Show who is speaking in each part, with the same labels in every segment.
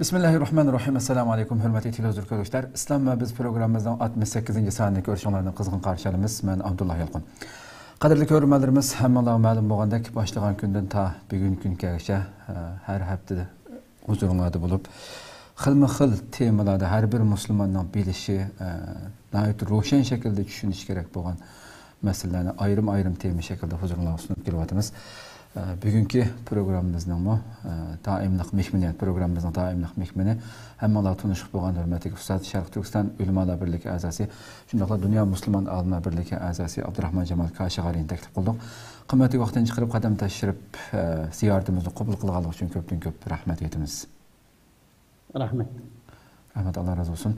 Speaker 1: Bismillahirrahmanirrahim. Assalamu alaikum hürmetli televizyon. İslam ve biz programımızdan 68. saniylik görüşünlerden kızgın karşılarımız. Ben Abdullah Yalqın. Qadirli görürmelerimiz hammalar ma'lum bo'lgandek başlagan günden ta bugün güngacha her haftada huzurlarda bulup xilma-xil temalarda her bir Müslümanın bilişi nəhayət roşan şekilde düşünüş gerek bo'lgan meselelerni ayrım tema şekilde huzurlarına sunup kelyapmiz. Bugünkü programımızın daimlik mehmini programımızın daimlik mehmini hammalar tanışıp bo'lgan hurmatli Ustad Sharq Turkiston Ulamolar birligi a'zosi shundaqla Dünya Müslüman Olimlar birligi a'zosi Abdurahmon Jamal Kashag'ariyni taklif qildik. Qimmatli vaqtdan chiqarib qadam tashirib ziyoratimizni qabul qilganligi uchun ko'pdan ko'p rahmat aytamiz.
Speaker 2: Rahmet.
Speaker 1: Rahmat, Allah razı olsun.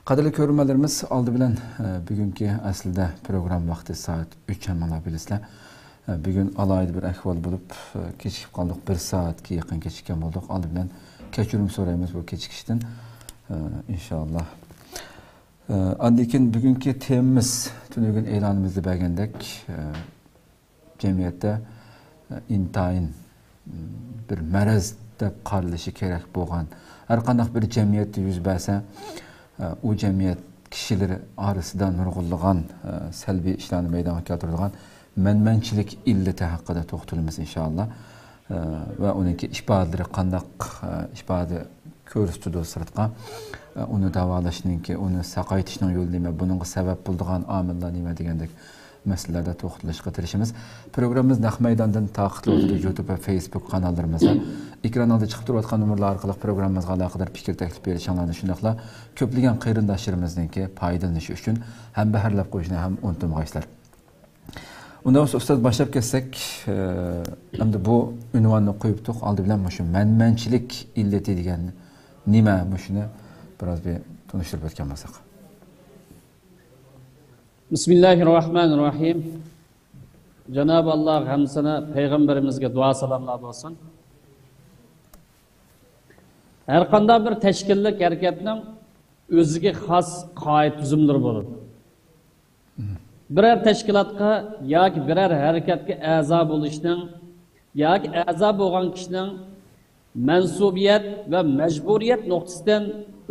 Speaker 1: Qadrli ko'ruvchilarimiz, oldi bilan bugünkü aslida program vaqti soat 3 hammalar bilasizlar. Bugün alaylı bir ahval bulup keçikip kaldık. Bir saatki yakın keçikken bulduk. Aldı bilen keçirim sorayımız bu keçikişten. İnşallah. Andikin bugünkü temimiz tünügün elanımızda belgendek cemiyette intayin bir merezde qarılışı gerek boğan. Her qandaq bir cemiyette yüz berse o cemiyet kişileri arasından nurgulluğan selbi işlerini meydana keltirdiğan menmençilik illeti hakkında toxtalımız inşallah. Ve onunki işbadları qandaq işbadı körüstüdü sırtqa. Onu davalaşının ki, onu saqaytışının yolu nime, bunun sebep bulduğun amillar nime degендek meselelerde toxtalışqa tirişimiz. Programımız Naq Meydan'dan taqitli oldu YouTube ve Facebook kanallarımızda. Ekranlarda çıkıp duruyatqan numaralar arqılıq programımızga alaqadar fikir təklif berişanlarını şundaqla köpligen qeyrindaşlarımızdan ki paydalanışı üçün hem bəharlab qoyuşuna hem unutulmağayslar. Ondan sonra ustad başlayıp kessek, bu ünvanını koyup tuq, aldı bilen şu menmençilik illeti degen nime şunu biraz bir tanıştırıp ötken basak.
Speaker 2: Bismillahirrahmanirrahim. Cenab-ı Allah hamsına Peygamberimizge dua salamlar olsun. Her qanday bir teşkillik hareketinin özüge xas qaid tüzümleri olur. Birer teşkilatga yoki birer harekatga a'zo bo'lishning yoki a'zo bo'lgan kishining mansubiyat va majburiyat nuqtasidan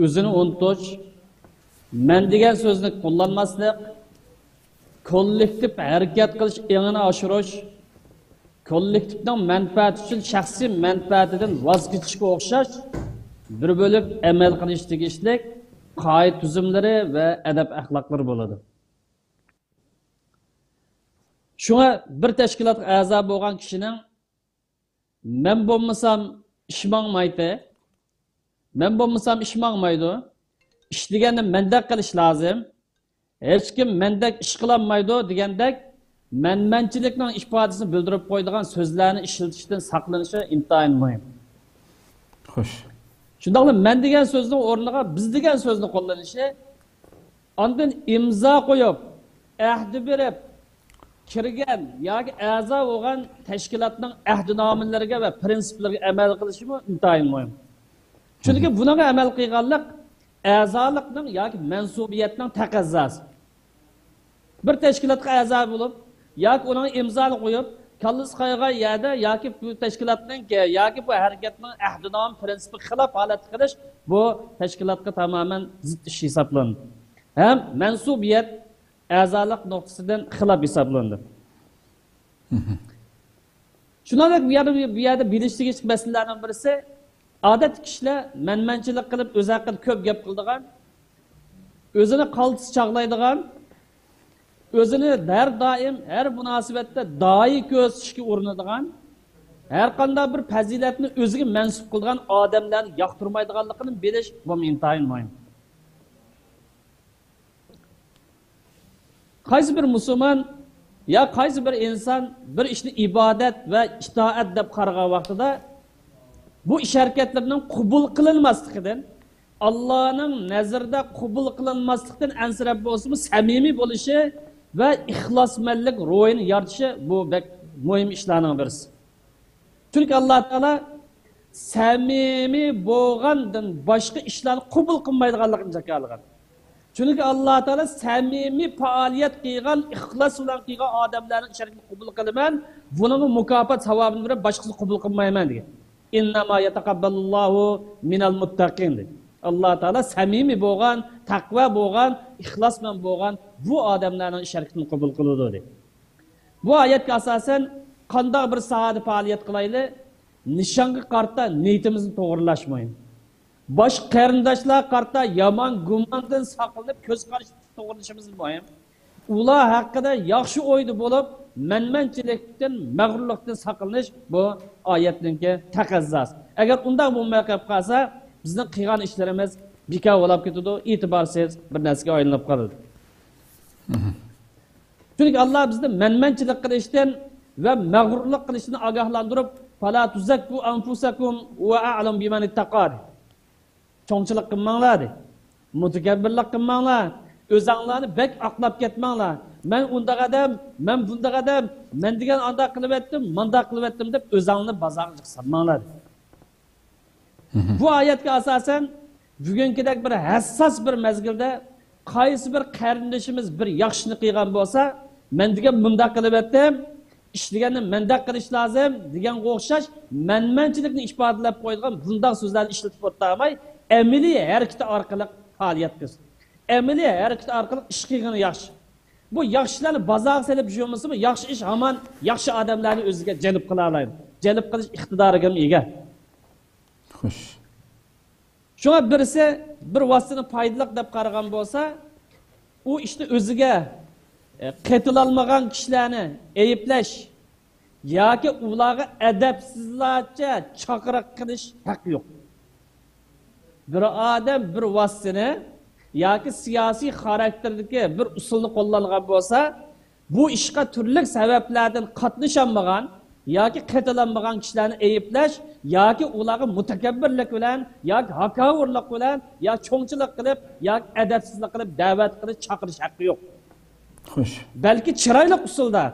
Speaker 2: o'zini unutish, men degan so'zni qo'llanmaslik, kollektiv harakat qilish engini oshirish, kollektivning manfaati uchun shaxsiy manfaatidan voz kechishga o'xshash bir bo'lib amal qilish tegishlik qoid tuzumlari va adab axloqlari bo'ladi. Şuna bir teşkilatga a'zo bo'lgan kishining men bo'lmasam ishmangmaydi. Men bo'lmasam ishmangmaydi. Ish deganda mendek qilish lozim. Hech kim mendek ish qilolmaydi degandek menmanchilikning ifodasini bildirib qo'ydigan so'zlarni ishlatishdan saqlanishi intayin muhim.
Speaker 1: Xo'sh.
Speaker 2: Shundaqla men degan so'zning o'rniga biz degan so'zni qo'llanishi, ondan imzo qo'yib, ahdi berib kirgan yoki a'zo bo'lgan tashkilotning ahdnomilariga va prinsiplariga amal qilishi intayin muhim. Chunki bunaqa amal qilganlik a'zolikning yoki mansubiyatning taqozosi. Bir tashkilotga a'zo bo'lib yoki uning imzoni qo'yib, kallis qayga yerda yoki bu tashkilotning yoki bu harakatning ahdnom prinsipi xilof holat qilish bu tashkilotga tamoman zid ish hisoblanadi. Ham mansubiyat a'zolik nuqtasidan xilof hisoblanadi. Shuningdek bu yerda bilishlik masalalarning birisi odat kishilar menmanchilik qilib o'z haqida ko'p gap qiladigan, o'zini qaltis chaqlaydigan, o'zini har doim har munosabatda doiy ko'rsatishga urinadigan, har qanday bir fazilatni o'ziga mansub qilgan odamlarni yoqtirmaydiganligini bilish bu intayin muhim. Qaysi bir musulmon ya qaysi bir inson bir ishni ibodat va itoat deb qaragan vaqtida bu ish harakatlarining qabul qilinmasligidan, Allohning nazarida qabul qilinmasligidan ansirab bo'lsa, samimiy bo'lishi va ixlosmandlik ro'yini yaratishi bu muhim ishlarning birisi. Chunki Alloh taolo samimiy bo'lgandan boshqa ishlarni qabul qilmaydiganligini jakarlagan. Çünkü Allah Teala samimi faaliyet qilgan, ixlos bilan qilgan odamlarning ishlarini qabul qilaman, bunun mukofot savobini berib, boshqasini qabul qilmayman degan. İnnema yetekabbalullahu minel muttaqin dedi. Allah Teala samimi bo'lgan, taqva bo'lgan, ixlos bilan bo'lgan bu odamlarning ish harakatini qabul qiladi dedi. Bu oyatga asosan qanday bir sohada faoliyat qilaylik, nishonga qarta niyatimizni to'g'rilashmaydi. Bosh qarindoshlar qarta yomon gumondan saqlanib ko'z qarash to'g'rilashimiz muhim. Ular haqida yaxshi o'yda bo'lib, manmanchilikdan, mag'rurlikdan saqlanish bu oyatning taqozosi. Agar undan bo'lmay qolsa, bizning qilgan ishlarimiz bekor bo'lib ketadi, e'tiborsiz bir narsaga aylanib qoladi. Chunki Alloh bizni manmanchilik qilishdan va mag'rurlik qilishdan ogohlantirib, "Fala tuzakku anfusakum va a'lam biman ittaqad." Cho'ngchilik qilmanglar, mutakabbirlik qilmanglar, o'zinglarni bek aqlab ketmanglar. Men undaq adam, men bundaq adam, men degan anda qilib etdim, mundaq qilib etdim deb o'zinglarni bozorga chiqarmanglar. Bu oyatga asosan bugünkidek bir hassas bir mezgilde qaysi bir qarindoshimiz bir yaxshini qilgan bo'lsa, men degan bundaq qilib etdim, ishlaganni mendaq qilish lozim deganga o'xshash manmanchilikni ifodalab qo'yilgan bundaq so'zlarni ishlatib o'tmay, amaliy harakat orqali faoliyat qilsin. Amaliy harakat orqali ish qilgani yaxshi. Bu yaxshilarni bozorga solib yurmasimi, yaxshi ish hamon yaxshi odamlarni o'ziga jalb qila oladi. Jalb qilish iqtidoriga ega.
Speaker 1: Xo'sh.
Speaker 2: Şuna birisi bir vasitini foydali deb qaragan bo'lsa, u işte o'ziga qetilolmagan kishilarni ayiblash yoki ularga adabsizlarcha chaqiriq qilish haqqi yo'q. Bir odam bir vasitini yoki siyosiy xarakterdagi bir usulni qo'llangan bo'lsa, bu ishga turli sabablardan qatnasholmagan yoki qetilolmagan kishilarni ayiblash yoki ularga mutakabbirlik bilan yoki hakovurlik bilan yoki cho'ngchilik qilib yoki adabsizlik qilib da'vat qilib chaqirish haqqi yo'q.
Speaker 1: Xo'sh.
Speaker 2: Balki chiroyli usulda,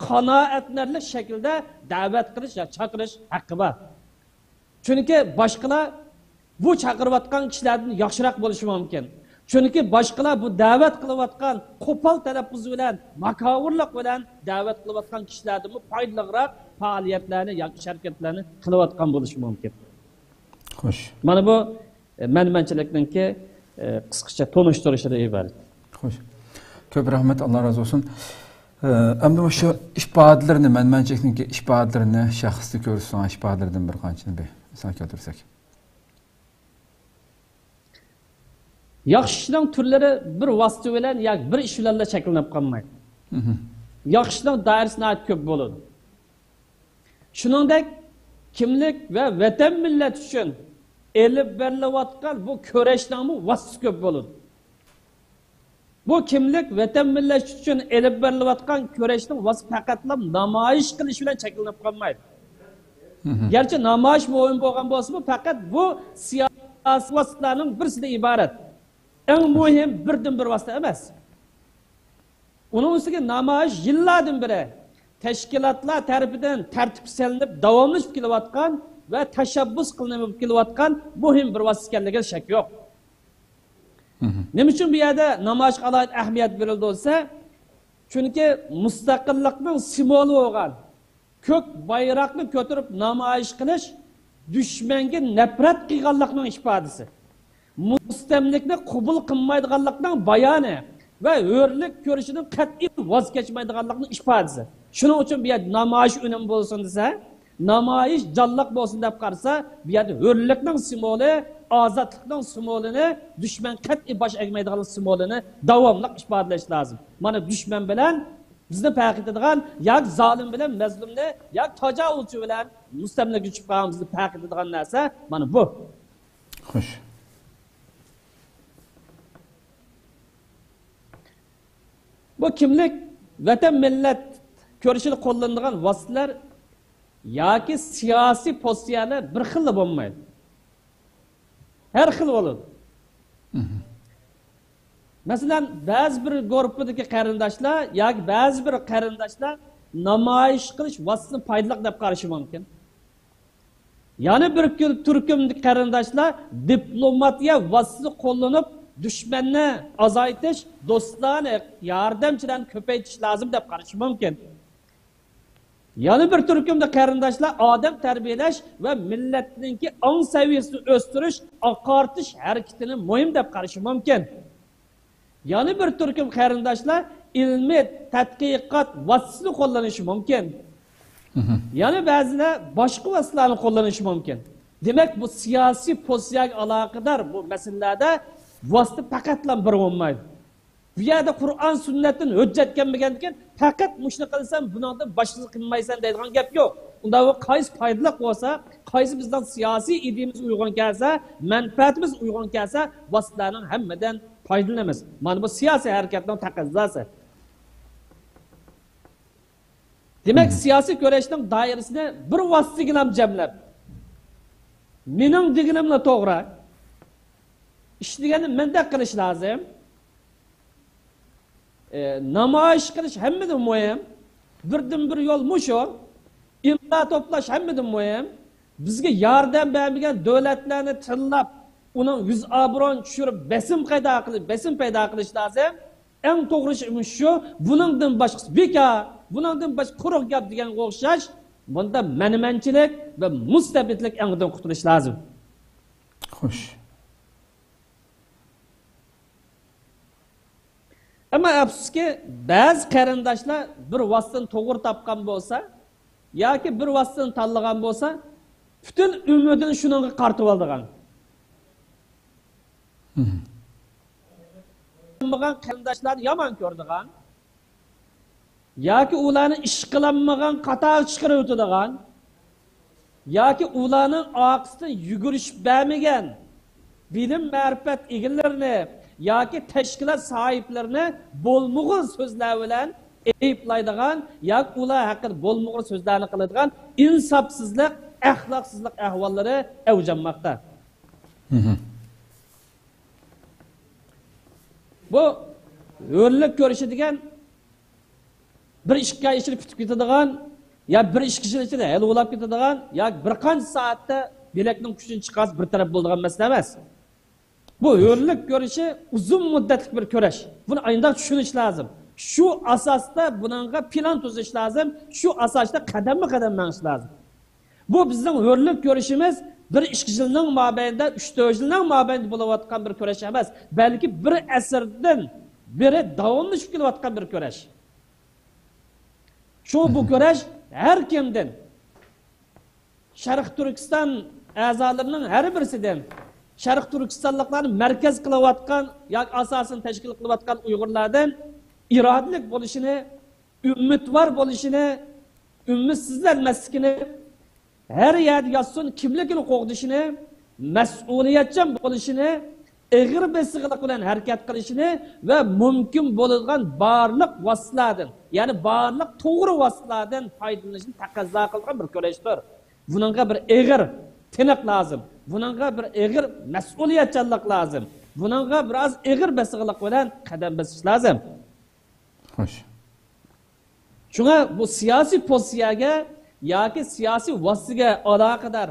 Speaker 2: qanoatlanarli shaklda da'vat qilish yoki chaqirish haqqi bor. Chunki boshqalar bu chaqirayotgan kishilardan yaxshiroq bo'lishi mumkin. Chunki boshqalar bu da'vat qilayotgan qo'pol talaffuz bilan, makovurlik bilan da'vat qilayotgan kishilardan foydaliroq faoliyatlarni yoki harakatlarni qilayotgan bo'lishi mumkin.
Speaker 1: Xo'sh.
Speaker 2: Mana bu manmanchilikninki qisqacha tonishtirishdan iborat.
Speaker 1: Xo'sh. Ko'p rahmat, Alloh razı olsun. Endi o'sha ishbodlarni, manmanchilikning ishbodlarini shaxsni ko'rsan, ishbodlardan bir qanchani misol keltirsak.
Speaker 2: Yaxshi ishning turlari bir vosita bilan yoki bir ish bilan shakllanib qolmaydi. Yaxshi ishning doirasi nihoyat ko'p bo'ladi. Shuningdek, kimlik va vatan millat uchun elib berilayotgan bu kurashning vositasi ko'p bo'ladi. Bu kimlik vatan millat uchun elib berilayotgan kurashning vositasi faqatla namoyish qilish bilan shakllanib qolmaydi. Gerçi namoyish muhim bo'lgan bo'lsa-mu, faqat bu siyosiy vositalarning birisidan iborat. Eng muhim birdan bir vosita emas. Uning ustiga namoyish yillardan beri tashkilotlar tarafidan tartib solinib davomlashib kelayotgan va tashabbus qilinib kelayotgan muhim bir vosita ekanligiga shak yo'q. Nima uchun bu yerda namoyishga alohida ahamiyat berildi bo'lsa, chunki mustaqillikning simvoli bo'lgan ko'k bayroqni ko'tarib namoyish qilish dushmanga nafrat qilganlikning ifodasi. Mustamlikni qabul qilmaydiganlikning bayoni va hurlik ko'rishidan qat'iy voz kechmaydiganlikning ifodasi. Shuning uchun bu yerda namoyish unum bo'lsin desa, namoyish jonliq bo'lsin deb qarasa, bu yerda hurlikning simvoli, ozodlikning simvolini, dushman qat'iy bosh egmaydigan simvolini davomli ifodalash lozim. Mana dushman bilan bizni farq etadigan yoki zolim bilan mazlumni, yoki tajovuzchi bilan mustamlikachi bizni farq etadigan narsa mana bu.
Speaker 1: Xo'sh.
Speaker 2: Bu kimlik vatan millat ko'rishini qo'llanadigan vositalar yoki siyosiy pozitsiyalar bir xil bo'lmaydi. Har xil bo'ladi. Masalan, ba'zi bir guruhdagi qarindoshlar yoki ba'zi bir qarindoshlar namoyish qilish vositasini foydali deb qarashi mumkin. Yana bir turkumdagi qarindoshlar diplomatiya vositasini qo'llanib dushmanni azaytish, do'stlarni, yordamchilarni ko'paytirish lozim deb qarashi mumkin. Yani bir türkümde qarindoshlar odam tarbiyalash va millatninki ong saviyasini o'stirish, oqartish harakatini muhim deb qarashi mumkin. Yani bir türküm qarindoshlar ilmiy tadqiqot vositasini qo'llanishi mumkin. Yani ba'zilar boshqa vositalarni qo'llanishi mumkin. Demak, bu siyosiy pozitsiyaga aloqador bu masalalarda vosita faqatla bir bo'lmaydi. Bu yerda Qur'on sunnatdan hujjat kelmagandan faqat mushni qilsam bundan boshqasini qilmaysan deydigan gap yo'q. Unda u qaysi foydali bo'lsa, qaysi bizdan siyosiy ideyamiz uyg'un kelsa, manfaatimiz uyg'un kelsa, vositalarning hammadan foydalanamiz. Mana bu siyosiy harakatning taqozosi. Demak, siyosiy kurashning doirasini bir vositaga ham jamlab, mening deganimla to'g'ri, ish deganni menda qilish lozim. Namoyish qilish hammadan muhim. Birdan bir yo'l mushu. İmza toplash hammadan muhim. Bizga yordam bermagan davlatlarni tillab, uning yuz obro'ni tushirib, besim paydo qilish lozim. Eng to'g'ri ish shu. Buningdan boshqasi bekor, buningdan boshqa quruq gap degan o'xshash. Bunda manmanchilik va mustabidlik engidan qutulish lozim.
Speaker 1: Xo'sh.
Speaker 2: Ama afsuski bazı qarindoshlar bir vositani to'g'ri topgan bo'lsa, yoki bir vositani tanlagan bo'lsa, butun umidini shunga qartib oldigan. Qilmagan qarindoshlarni yomon ko'rdigan, yoki ularni ish qilinmagan qator chiqarib o'tadigan, yoki ularning oqisidan yugurishib bermagan bilim ma'rifat egillarini yoki tashkilot sahiplerini bo'lmug'in so'zlar bilan ayiblaydigan yoki ular haqida bo'lmug'in so'zlarni qiladigan insofsizlik, axloqsizlik ahvollari avjanmoqda. Bu o'rlik ko'rishadigan bir ishga ishilib bitib ketadigan, ya bir ish kishini ichida hali ulab ketadigan, yoki bir qancha soatda bilakning kuchini chiqarib bir taraf bo'ladigan masala emas. Bu o'rlik ko'rishi uzun muddatli bir kurash. Buni ayndaq tushunish lozim. Shu asosda buningga plan tuzish lozim. Shu asosda qadamma-qadam menish lozim. Bu bizning o'rlik ko'rishimiz bir 2 yilning mobaynida, 3-4 yilning mobaynida bo'layotgan bir kurash emas, balki bir asrdan beri davomlashib kelayotgan bir kurash. Shu bu kurash har kimdan, Sharq Turkiston a'zolarining har birisidan, Sharq Turkistonliklarni markaz qilayotgan yoki asosan tashkil qilayotgan Uyg'urlardan irodalik bo'lishini, umidvor bo'lishini, umidsizlanmasligini, her yerda yotsin kimligini qo'g'dishini, mas'uliyatchan bo'lishini, ig'ir besiqlik bilan harakat qilishini va mumkin bo'ladigan barliq vositalardan, ya'ni barliq to'g'ri vositalardan foydalanishni taqozo qilgan bir kurashdir. Buningga bir ig'ir tiniq lazım. Buningga bir ig'ir mas'uliyatchanlik lazım. Buningga biraz ig'ir besiqlik bilan qadam bosish lazım.
Speaker 1: Xo'sh.
Speaker 2: Shunga bu siyosiy pozitsiyaga yoki siyosiy vositaga aloqador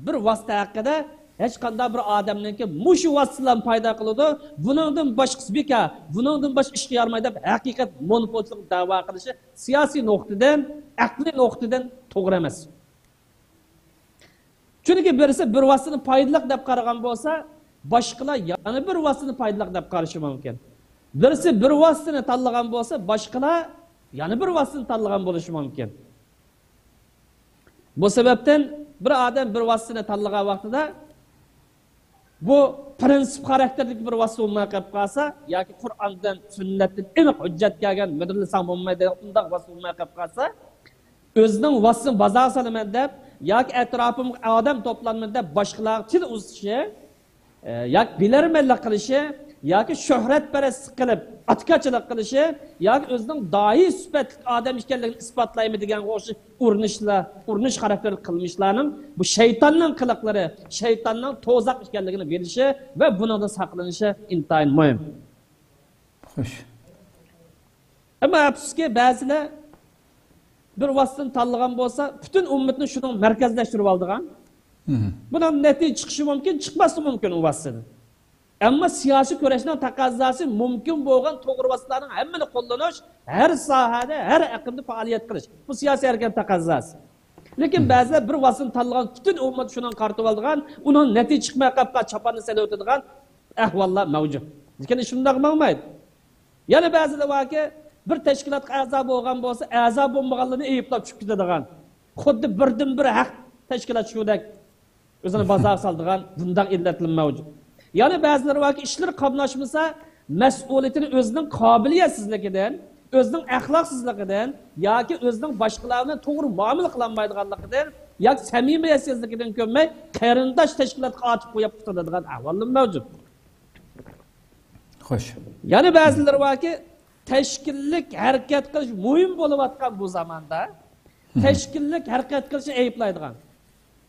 Speaker 2: bir vosita haqida hech qanday bir odamningki mushu vositadan paydo qiladi, buningdan boshqasi bekor, buningdan boshqa ish qilmaydi deb haqiqat monopolchilik da'vo qilishi siyosiy nuqtadan, aqliy nuqtadan to'g'ri emas. Chunki birisi bir vositani foydali deb qaragan bo'lsa, boshqalar yana bir vositani foydali deb qarashi mumkin. Birisi bir vositani tanlagan bo'lsa, boshqalar yana bir vositani tanlagan bo'lishi mumkin. Bu sebepten bir adam bir vositani tanlagan vaqtida bu prinsip xarakterdagi bir vosita bo'lmay qolib qolsa yoki Qur'ondan, sunnatdan aniq hujjat kelgan midrilsam bo'lmaydi, undaq vosita bo'lmay qolib qolsa, o'zining vositasini bozor solaman deb yoki atrofimga odam to'planman deb boshqalarga til uzishi, yoki bilarmanlik qilishi, yoki shuhratparastlik qilib atkachilik qilishi, yoki o'zining doiy sifatli odam ekanligini isbotlaymi degan o'sha urinish xarakterli qilmishlarning bu shaytonning qiliqlari, shaytonning to'zaq ekanligini bilishi va bundan saqlanishi intayin muhim.
Speaker 1: Xo'sh.
Speaker 2: Ammo afsuski ba'zilar bir vositani tanlagan bo'lsa, butun ummatni shuning markazlashtirib oldigan. Bundan natija chiqishi mumkin, chiqmasligi mumkin u vositadan. Ama siyasi kurashning taqozosi mumkin bo'lgan to'g'ri vositalarning hammani qo'llanish, har sohada, har aqmda faoliyat qilish. Bu siyosiy harakat taqozosi. Lekin ba'zilar bir vositani tanlagan butun ummat shundan qartib oladigan, uning natija chiqmay qolib chapanni sal o'tadigan ahvollar mavjud. Lekin shunday bo'lmaydi. Yana ba'zilar borki, bir tashkilotga a'zo bo'lgan bo'lsa, a'zo bo'lmaganlarni ayblab chiqib ketadigan. Xuddi birdan-bir haq tashkilot shudek o'zini bozor soldigan bunday illatlar mavjud. Yani bazıları var ki işleri kablaşmasa mesuliyetini özünün kabiliyetsizliğinden, özünün ahlaksızlığından, ya ki özünün başkalarına doğru muamele kılanmaydıganlıkından, ya ki samimiyetsizliğinden kömmey, kayrindaş teşkilat atıp koyup tutadığın ahvalın mevcut.
Speaker 1: Hoş.
Speaker 2: Yani bazıları var ki teşkillik hareket kılış mühim buluvatkan bu zamanda, teşkillik hareket kılışı eyiplaydıgan.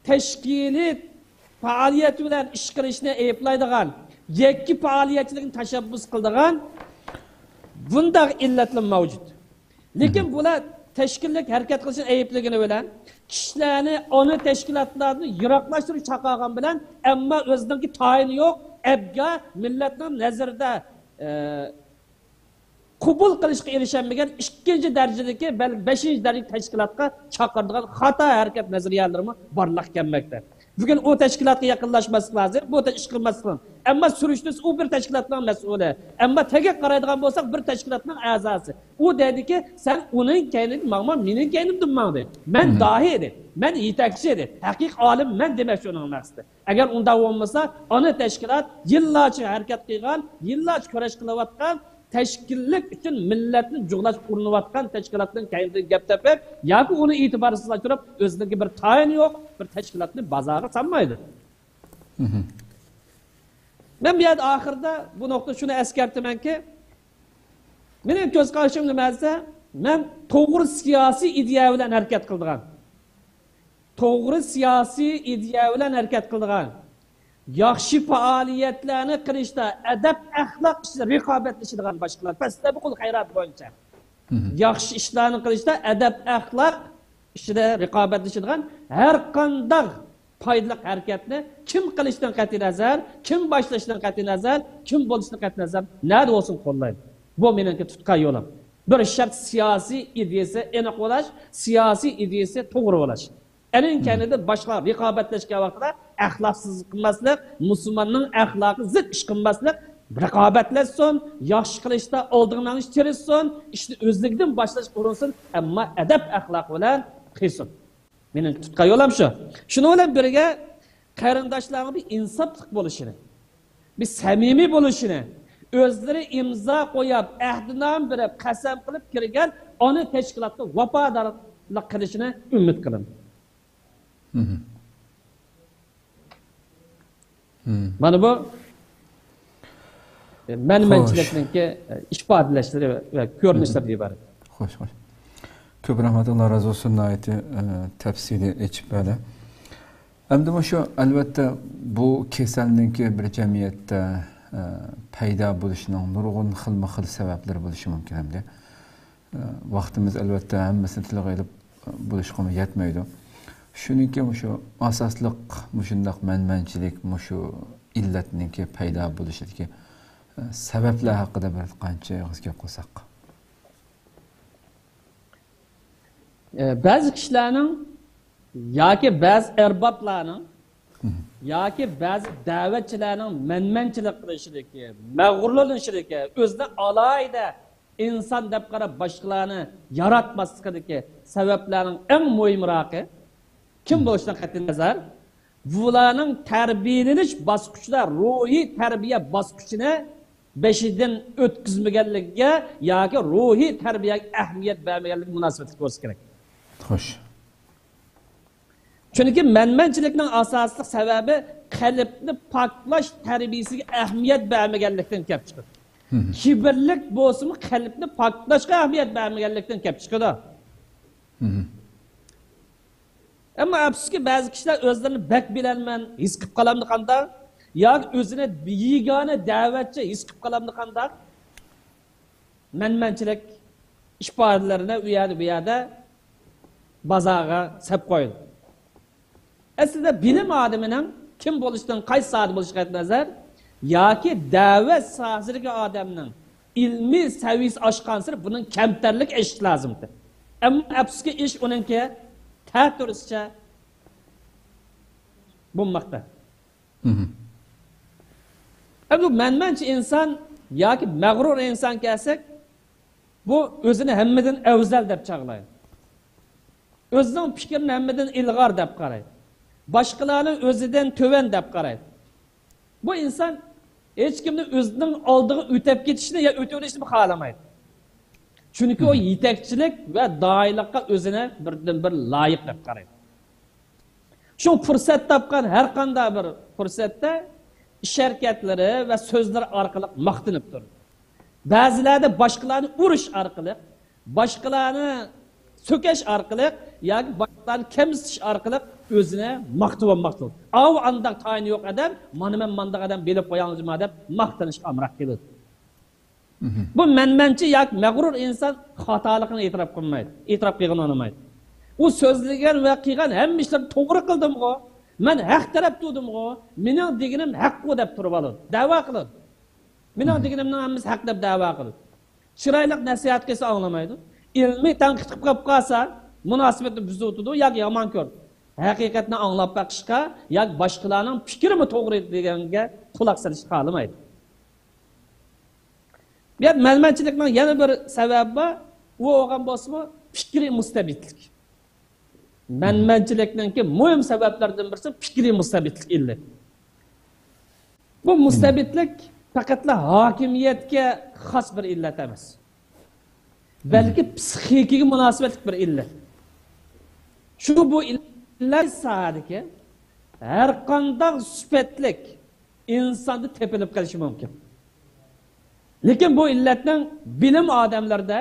Speaker 2: Teşkili faaliyeti bilen iş qilishni ayıplaydigan, yakki faoliyatchilikni tashabbus qildigan bunday illatlar mavjud. Lekin bular tashkillik harakat qilishni ayıpligini bilan kishilarni ona tashkilotlarni yiroqlashtirish chaqirgan bilan, ammo o'zininki tayini yo'q, abga millatning nazarida qabul qilishga erishamagan ikkinchi darajadagi, balki 5-darajadagi tashkilotga chaqiradigan xato harakat nazariyalari borliq kelmoqda. Bugün o teşkilatla yakınlaşması lazım, bu da iş kılması lazım. Ama sürüştüz, o bir teşkilatla mesulü. Ama tekrar karaydıgan olsak bir teşkilatla azası. O dedi ki, sen onun kendini mağma, benim kendim dummağım dedi. Ben dahi dedi, ben yetekçi dedi. Hakik alim ben demek şunun maqsadi. Eğer onda olmasa, onu teşkilat yıllarca hareket kılgan, yıllarca köreş kılavatkan, teşkillik için milletin cuglaş urunuvatkan teşkilatın kendini gep tepip, ya ki onu itibarsızlaştırıp, özündeki bir tayin yok, bir teşkilatını bazarı sanmaydı. Ben bir ahırda bu nokta şunu eskertmem ki, benim göz karşımda mezse, ben doğru siyasi ideya bilen hareket kıldıgan. Doğru siyasi ideya bilen hareket kıldıgan. Yaxshi faoliyatlarni qilishda adab axloq ishida raqobatlashadigan boshqalar fastabiqul xayrat bo'yicha yaxshi ishlarni qilishda adab axloq ishida raqobatlashadigan har qanday foydali harakatni kim qilishdan qat'iy nazar, kim boshlashdan qat'iy nazar, kim bo'lishdan qat'iy nazar nada bo'lsin qo'llaydi. Bu meniki tutgan yo'lim. Bir shart siyosiy ideyasi aniq bo'lish, siyosiy ideyasi to'g'ri bo'lish. Elin kendinde başka rekabetlashgan vaqtida ahlaksızlık qilmaslik, musulmonning axloqi zid ish qilmaslik, raqobatlashsin, yaxshi qilishda oldindan ish tirishsin, ishni o'zligidan boshlash urinsin, ammo adab axloq bilan qilsin. Mening tutgan yo'lim shu. Shuni bilan birga qarindoshlarga bir insoflik bo'lishini, bir samimiy bo'lishini, o'zlari imzo qo'yib, ahdidan berib, qasam qilib kirgan ona tashkilotga vafodorlik qilishini umid qilaman. Mana bu menmenchilikningki ifodalashlari va ko'rinishlari iborat.
Speaker 1: Xo'sh, xo'sh. Ko'p rahmat, Alloh razı olsun ayeti tafsili içip böyle. Endi şu albatta bu kasallikning bir jamiyatda paydo bo'lishining nurg'un xilma-xil sabablar bo'lishi mumkin hamda. Vaqtimiz albatta hammasini tilga olib bo'lishga yetmaydi. Shuningki şu asosliq shundoq manmanchilik, şu illatninki paydo bo'lishidagi sabablar haqida bir qancha og'iz gap qilsak.
Speaker 2: Bazı kişilerin yoki ba'zi erboblarning yoki ba'zi da'vatchilarning manmanchilik qilishidagi, mag'rurlanishidagi, o'zidan alayda inson deb qarab boshqalarni yaratmaslikdagi sabablarning eng muhimroqi kim bo'lishidan qat'iy nazar, bularning tarbiyalanish bosqichida ruhiy tarbiya bosqichini beshidan o'tkazmaganligiga yoki ruhiy tarbiyaga ahamiyat bermaganligi munosabatli ko'rish kerak.
Speaker 1: Xo'sh.
Speaker 2: Chunki manmanchilikning asosiy sababi qalbni poklash tarbiyasiga ahamiyat bermaganlikdan kelib chiqadi. Kibrlik bo'lsin, qalbni poklashga ahamiyat bermaganlikdan kelib chiqadi. Ama afsuski ba'zi kishilar o'zlarini bak bilanman his qilib qolamdi qanday, yoki o'zini yegona da'vatchi his qilib qolamdi qanday. Manmanchilik ishbozlarini u yerda bozorga sap qo'ydi. Aslida bilim odamining kim bo'lishidan qaysi soat bo'lishiga nazar, yoki da'vat sohasidagi odamning ilmiy saviyasi oshgan sari buning kamtarlik eşit lozimdir. Ammo afsuski ish uningki ta'turisicha bo'lmoqda. Bu menmençi insan yoki mag'rur inson kelsak, bu o'zini hammadan afzal deb chaqlaydi. O'zining fikrini hammadan ilg'or deb qaraydi. Boshqalarning o'zidan to'van deb qaraydi. Bu inson hech kimni o'zining oldiga o'tib ketishni yo o'tishni xohlamaydi. Chunki o yetakchilik va doilikqa o'zini birdan bir loyiq deb qaraydi. Shu fursat topgan har qanday bir fursatda ish harakatlari va so'zlar orqali maqtanib turadi. Ba'zilarda boshqalarni urish orqali, boshqalarni so'kash orqali yoki boshqalarni kamsitish orqali o'zini maqtayotmoqda. Av andaq tayini yo'q odam, mana men mandaq odam bilib qo'yingizmi deb maqtanishga amroq keladi. Bu menmençi yoki mag'rur inson xatoligini e'tirof qilmaydi, e'tirof qilgan olmaydi. U so'zlagan va qilgan hamma ishlarni to'g'ri qildim-ku, men haq taraf turdim-ku, mening deganim haq-ku deb turib oladi, da'vo qiladi. Mening deganimning hammasi haq deb da'vo qiladi. Chiroyli nasihat qilsa anglamaydi. Ilmiy tanqid qilib qolsa, munosabatni buzutadi yoki yomon ko'radi. Haqiqatni anglab baqishga yoki boshqalarning fikrimi to'g'ri deganga quloq solishga xohlamaydi. Bu menmençilikning yana bir sababi bor, u olgan bo'lsa, fikriy mustabidlik. Menmençilikninki muhim sabablardan birisi fikriy mustabidlik illat. Bu mustabidlik faqatla hokimiyatga xos bir illat emas. Balki psixikaga munosabatli bir illat. Shu bu illat sohadagi har qanday sifatlik insonni tepilib qolishi mumkin. Lekin bu illatning bilim odamlarda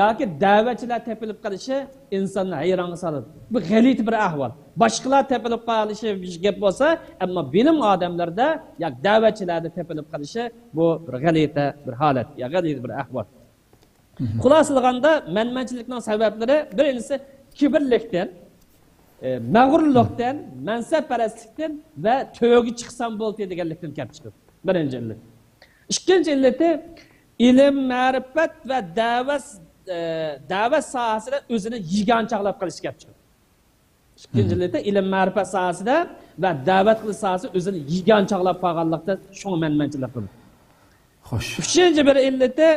Speaker 2: yoki da'vatchilar tepilib qolishi insonni hayronga soladi. Bu g'alit bir ahvol. Boshqalar tepilib qolishi gap bo'lsa, ammo bilim odamlarda yoki da'vatchilarda tepilib qolishi bu bir g'alita bir holat, yoki g'alit bir ahvol. Xulosalaganda menmençilikning sabablari birinchisi kibrlikdan, mag'rurlikdan, mansabparastlikdan va to'yga chiqsam bo'ldi deganlikdan kelib chiqadi. Birinchi illat. İkinci illeti ilim, ma'rifat ve davet sahasida o'zini yiganchaqlab qilish kelib chiqadi. İkinci illeti ilim, ma'rifat sahasida ve davet qilish sahasida o'zini yiganchaqlab qolganlikda shu menmençilik qiladi.
Speaker 1: Xo'sh.
Speaker 2: Uchinchi bir illeti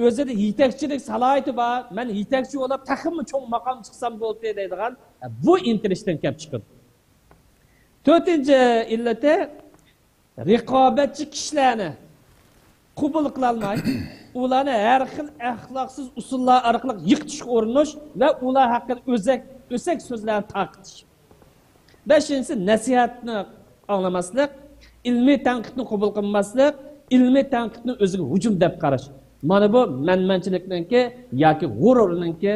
Speaker 2: o'zida yetakchilik salohiyati bor, men yetakchi bo'lib taximmi cho'ng maqom chiqsam bo'ldi deydigan bu intilishdan kelib chiqadi. To'rtinchi illeti raqobatchi kishilarni qabul qilolmay, ularni har xil axloqsiz usullar orqali yiqitishga urinish va ular haqida o'sak so'zlarni taqitish. Beshinchisi nasihatni anglamaslik, ilmiy tanqidni qabul qilmaslik, ilmiy tanqidni o'ziga hujum deb qarash. Mana bu menmençilikninki yoki g'ururninki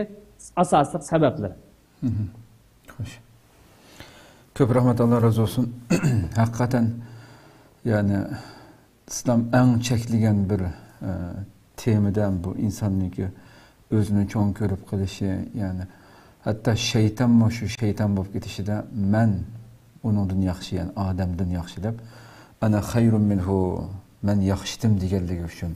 Speaker 2: asosiy sabablari.
Speaker 1: Xo'sh. Ko'p rahmat, Alloh razı olsun. Haqiqatan yani İslam en çekilgen bir temadan bu insonniki o'zini cho'ng ko'rib qilishi, yani hatta şeytan mı şu şeytan bo'lib ketishida men uningdan yaxshi, yani odamdan yaxshi deb ana xayrun minhu, men yaxshidim deganligi uchun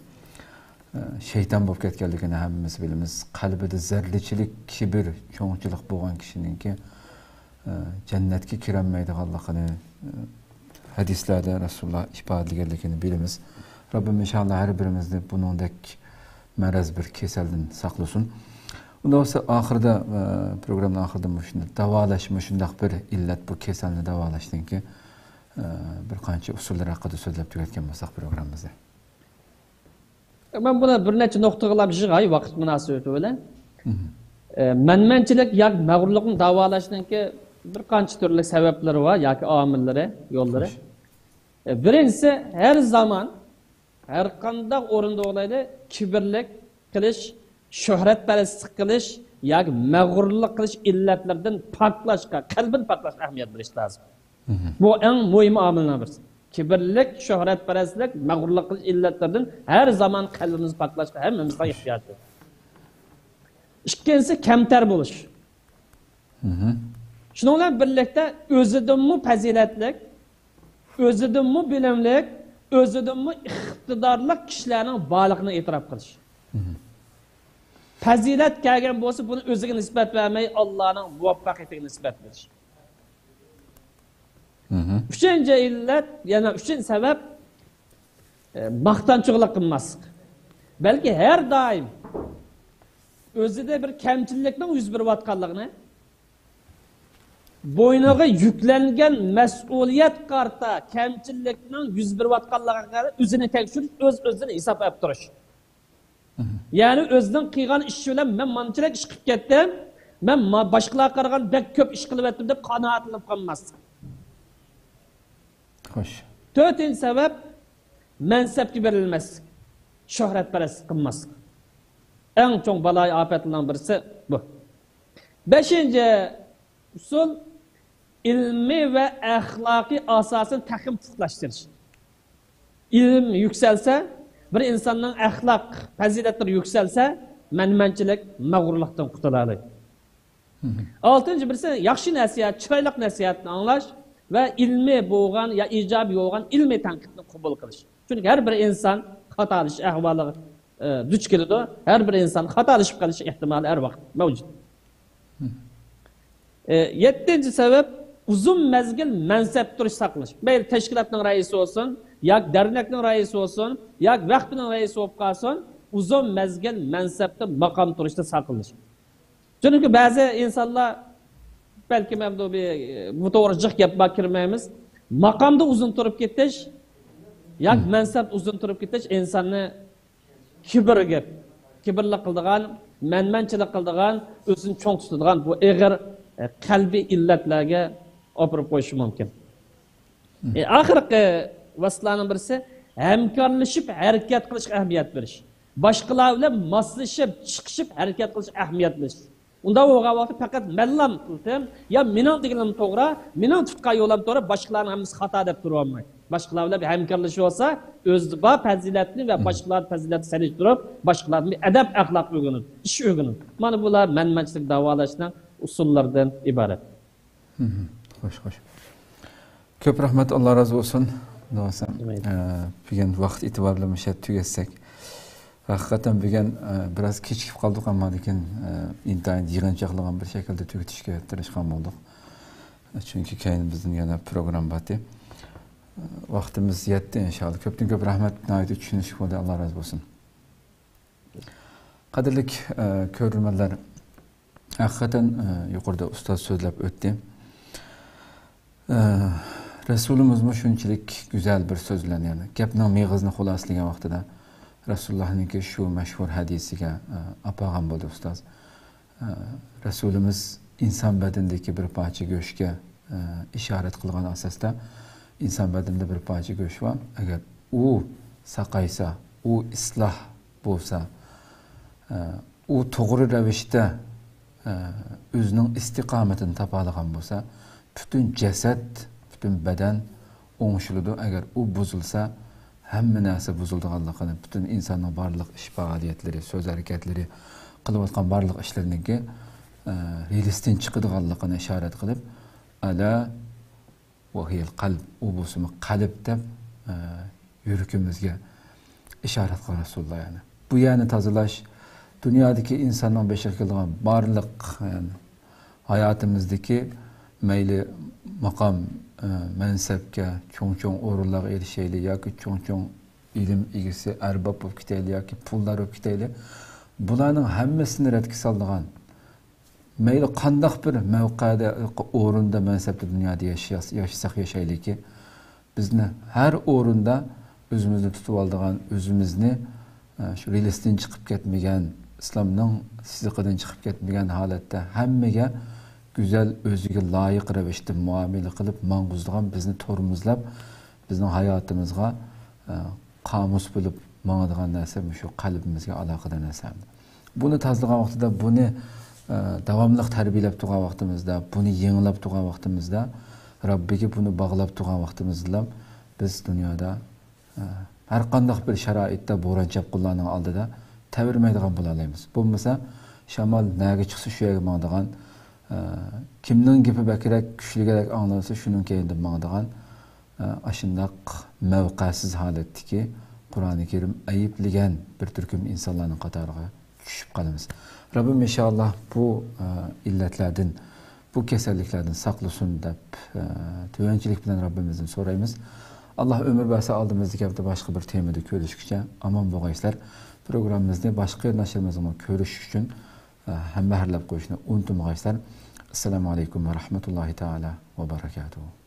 Speaker 1: şeytan bo'lib ketganligini hammamiz bilamiz. Qalbida zarlichilik, kibr, cho'ngchilik bo'lgan kishininki jannatga kirolmaydiganligini hadislarda Resulullah ifadeleganligini bilamiz. Rabbim inşallah her birimizni buningdek maraz bir kasaldan saqlasin. Unda olsa ahirda programning ahirida shuni davolash, shundaq bir illat bu kasalni davolashdanki bir qancha usullar haqida so'zlab tugatgan bo'lsak programmamizda.
Speaker 2: Men buni bir necha nuqtaga yig'ay vaqt munosabati bilan. Menmençilik yoki mag'rurlikni davolashdanki bir qancha turli sabablari var yoki omillari, yo'llari. Birincisi her zaman her qanday o'rinda bo'laydi, kibrlik qilish, shuhratparastlik qilish yoki mag'rurlik qilish illatlardan paklashga, qalbini paklashga ahamiyat berish lozim. Bu eng muhim omillardan birisi. Kibrlik, shuhratparastlik, mag'rurlik qilish illatlardan her zaman qalbimizni paklashga hammamizga ehtiyoj bor. İkincisi kamtar bo'lish. Shuningdek birlikda o'zidanmi fazilatlik, o'zidanmi bilimlik, özüdünmü iqtidarlıq kişilərin varlığını etiraf qilish. Fazilat kelgan bo'lsa, buni o'ziga nisbat vermey, Allohning muvaffaqiyatiga nisbat verish. Üçüncü illet, yani üçüncü sebep maqtanchoqlik qilmaslik. Belki her daim özüde bir kemçillikning yuz berayotganligini, boynuga yüklengen mas'uliyat qarta kemçillikning yuz berayotganligiga o'zini tekshirish, o'zini hisob olib turish. Yani özünün qilgan ishi bilan men manchilik ish qilib ketdim, men boshqalarga qaragan bek ko'p ish qilib etdim deb qanoatlanib qolmaslik.
Speaker 1: Xo'sh.
Speaker 2: Dördüncü sebep mansabga berilmaslik, shuhratparastlik qilmaslik. Eng cho'ng balay afetlardan birisi bu. Beşinci usul ilmi ve ahlaki asasını takım puxtlashtirish. İlm yükselse, bir insanın ahlak, faziletleri yükselse, menmençilik, mağrurluktan qutuladi. Altıncı birisi yaxshi nasihat, chiroyli nasihatni anglash ve ilmi bo'lgan ya ijobiy bo'lgan ilmiy tanqidni qabul qilish. Çünkü her bir insan xatolish ahvoliga duch keladi. Her bir insan xatolashib qolish ehtimoli har vaqt mavjud. Yettinci sebep uzun mezgil mansab turish saqlash. Mayli tashkilotning raisi olsun, yak dernekning raisi olsun, yak vaqtning raisi bo'lib qolsin, uzun mezgil mansabda maqam turishda saqlanish. Çünkü bazı insanlar belki mevdu bir bu to'g'ri jiq gap kirmaymiz. Maqamda uzun turib ketish, yak mansab uzun turib ketish insonni kibrga, kibrlik qildigan, menmanchilik qildigan, o'zini cho'ng tutadigan bu eg'ir qalbiy illatlarga olib qo'yishi mumkin. Oxirgi vasitlarning birisi hamkorlashib harakat qilishga ahamiyat berish. Boshqalar bilan moslashib, chiqishib harakat qilishga ahamiyat berish. Unda o'g'al vaqti faqat mallam qildim, ya mening deganim to'g'ri, mening tutgan yo'lim to'g'ri, boshqalarning hammasi xato deb turib olmaydi. Boshqalar bilan hamkorlashib olsa, o'zi bor fazilatni va boshqalar fazilatni solishtirib, boshqalarning adab axloq o'rganib, ish o'rganib. Mana bular manmanchilik davolashning usullaridan iborat.
Speaker 1: Xo'sh, xo'sh. Ko'p rahmat, Alloh razı olsun. Doğasam, bugün vaqt itibarlı müşahit tügesek. Hakikaten bugün biraz kechikib qoldik ama lekin intayin yig'inchoqlagan bir şekilde tugutishga tirishgan bo'ldik. Çünkü keyin bizning yana program bati. Vaqtimiz yetdi inşallah. Ko'pdan ko'p rahmat naydi tushunishib bo'ldi. Alloh razı olsun. Qadrli ko'rurmanlar, hakikaten yuqorida ustoz so'zlab o'tdi. Resulümüzmü şunçilik güzel bir sözlen yani. Gapning mig'izini xulaslagan vaqtida Resulullah'ninki şu meşhur hadisiga apag'an bo'ldi ustoz. Resulümüz inson badindagi bir parcha go'shtga ishorat qilgan asosda inson badinida bir parcha go'sht bor. Agar u saqaysa, u isloh bo'lsa, u to'g'ri ravishda o'zining istiqomatini topa olgan bo'lsa, bütün jasad, bütün beden o'ngishiladi. Agar u buzilsa, hamma narsa buzilganligini, bütün insonning barliq ish faoliyatlari, so'z harakatlari, qilayotgan barliq ishlariniki realistin chiqadiganligini ishorat qilib, ala va hiyal qalb, u bo'lsa qalb deb yuragimizga ishorat qilgan Rasululloh yani. Bu yani tozalash dunyodagi insonning beshak qilgan barliq yani hayotimizdagi mayli maqam, mansabga, cho'ng-cho'ng o'rinlarga erishayli yoki cho'ng-cho'ng ilm egasi, arbab bo'lib ketayli yoki pullar bo'lib ketayli, bularning hammasini radga soldigan, mayli qandoq bir mavqeda, o'rinda, mansabda dunyoda yashasak yashaylikki, bizni har o'rinda o'zimizni tutib oldigan, o'zimizni shu realistin chiqib ketmagan, islomning sidiqidan chiqib ketmagan holatda hammaga güzel, özüge layık ravishda muomala qilib, mang'uzdigan, bizni tormozlab, bizning hayotimizga qamus bo'lib mang'adigan narsa shu qalbimizga aloqador narsa. Buni tozalagan vaqtida, buni davomli tarbiyalab turgan vaqtimizda, buni yengilab turgan vaqtimizda, Robbiga buni bog'lab turgan vaqtimizda biz dunyoda har qanday bir sharoitda bo'ron chapqunlarning oldida tavirmaydigan bo'la olamiz. Bo'lmasa, shamol naga chiqsa shu yerga mang'adigan, kimning gapi bakrak kuchligarak anglansa shuning keyinda mang'adigan aşındaq mevqasiz holatdagi Qur'oni Karim ayıplagan bir turkum insonlarning qatoriga tushib qolamiz. Rabbim inshaalloh bu illatlardan, bu kasalliklardan saqlasin deb tuvanchilik bilan Rabbimizdan so'raymiz. Allah ömür berse aldığımızdaki hafta başka bir temada görüşükçe aman boğayslar programımızda başka yönlaşırımızda görüş için hem beherlep koyuşuna unutmayın. Esselamu Aleyküm ve Rahmetullahi Teala ve Berekatuhu.